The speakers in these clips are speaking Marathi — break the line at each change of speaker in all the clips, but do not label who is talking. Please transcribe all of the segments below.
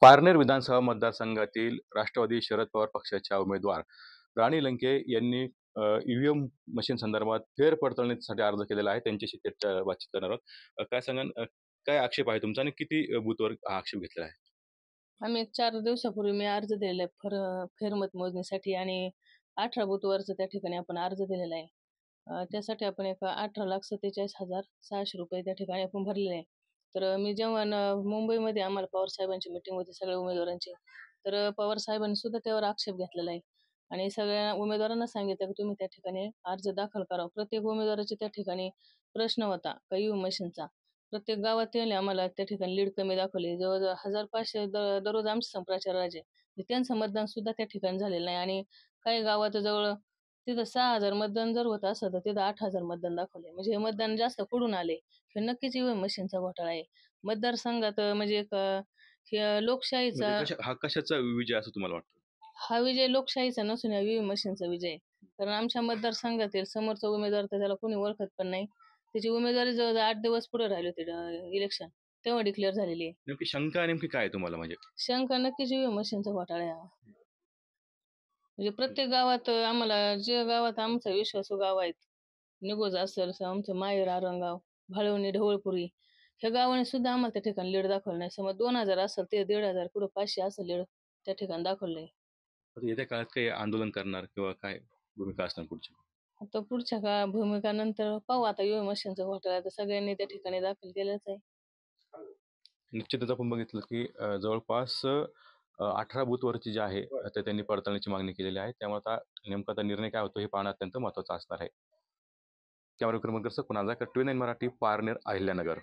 पारनेर विधानसभा मतदारसंघातील राष्ट्रवादी शरद पवार पक्षाच्या उमेदवार राणी लंके यांनी ईव्हीएम मशीन संदर्भात फेरपडताळणीसाठी अर्ज केलेला आहे. त्यांच्याशी चर्चा बातचीत करणार आहोत. काय सांगाल, काय आक्षेप आहे तुमचा आणि किती बूथवर हा आक्षेप घेतलेला आहे?
आम्ही 4 दिवसापूर्वी मी अर्ज दिलेला आहे फेरमत मोजणीसाठी आणि 18 बूथवरचं त्या ठिकाणी आपण अर्ज दिलेला आहे. त्यासाठी आपण एक 18,47,600 रुपये त्या ठिकाणी आपण भरलेले आहे. तर मी जेव्हा मुंबईमध्ये आम्हाला पवार साहेबांची मीटिंग होती सगळ्या उमेदवारांची, तर पवार साहेबांनी सुद्धा त्यावर आक्षेप घेतलेला आहे आणि सगळ्या उमेदवारांना सांगितलं की तुम्ही त्या ठिकाणी अर्ज दाखल करा. प्रत्येक उमेदवाराचे त्या ठिकाणी प्रश्न होता का ईव्हीएम मशीनचा. प्रत्येक गावात त्यांनी आम्हाला त्या ठिकाणी लीड कमी दाखवली. जवळ-जवळ 1500 दररोज आमचे संप्रचार राहायचे. त्यांचं मतदान सुद्धा त्या ठिकाणी झालेलं नाही आणि काही गावात जवळ तिथं 6,000 मतदान जर होत असलं तर तिथं 8,000 मतदान दाखवले. म्हणजे हे मतदान जास्त कुठून आले? हे नक्कीच ईव्हीएम मशीनचा घोटाळा आहे. मतदारसंघात म्हणजे एक हे लोकशाहीचा
म्हणजे हा कशाचा विजय असं तुम्हाला वाटतं?
हा विजय लोकशाहीचा नसून या ईव्हीएम मशीनचा विजय आहे. कारण आमच्या मतदारसंघातील समोरचा उमेदवार तर त्याला कोणी ओळखत पण नाही. त्याची उमेदवारी जवळ 8 दिवस पुढे राहिले होते इलेक्शन. तेव्हा डिक्लेअर झालेली आहे.
नेमकी शंका नेमकी काय आहे तुम्हाला म्हणजे?
शंका नक्कीच ईव्हीएम मशीनचा घोटाळा आहे हा. म्हणजे प्रत्येक गावात आम्हाला जे गावात आमचा विश्वासू गाव आहेत, निगोज असेल, आमचं माहेर आरंगाव, भाळवणी, ढवळपुरी ह्या गावाने सुद्धा आम्हाला त्या ठिकाणी लीड दाखवलं नाही. समज 2,000 असेल ते 1,500 कुठं 500 असं लीड त्या ठिकाणी दाखवलंय.
आता येत्या काळात काही आंदोलन करणार किंवा काय भूमिका असणार पुढची?
आता पुढच्या भूमिका नंतर पाहू आता ईव्हीएम मशीनचा घोटाळा तर सगळ्यांनी त्या ठिकाणी दाखल केलंच आहे.
निश्चितच आपण बघितलं की जवळपास 18 बूथवरची जे आहे तर त्यांनी पडताळणीची मागणी केलेली आहे. त्यामुळे आता नेमका आता निर्णय काय होतो हे पाहणं अत्यंत महत्त्वाचं असणार आहे. कॅमेरा क्रमांक कुणाल जाकर, TV9 मराठी, पारनेर, अहिल्यानगर.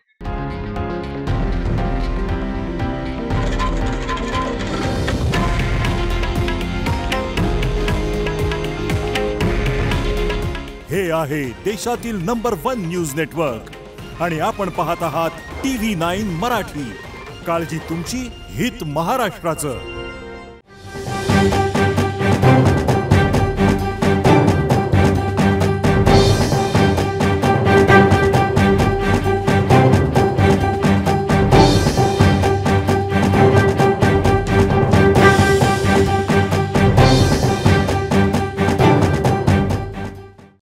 हे आहे देशातील नंबर 1 न्यूज नेटवर्क आणि आपण पाहत आहात TV9 मराठी. काळजी तुमची, हित महाराष्ट्राचं.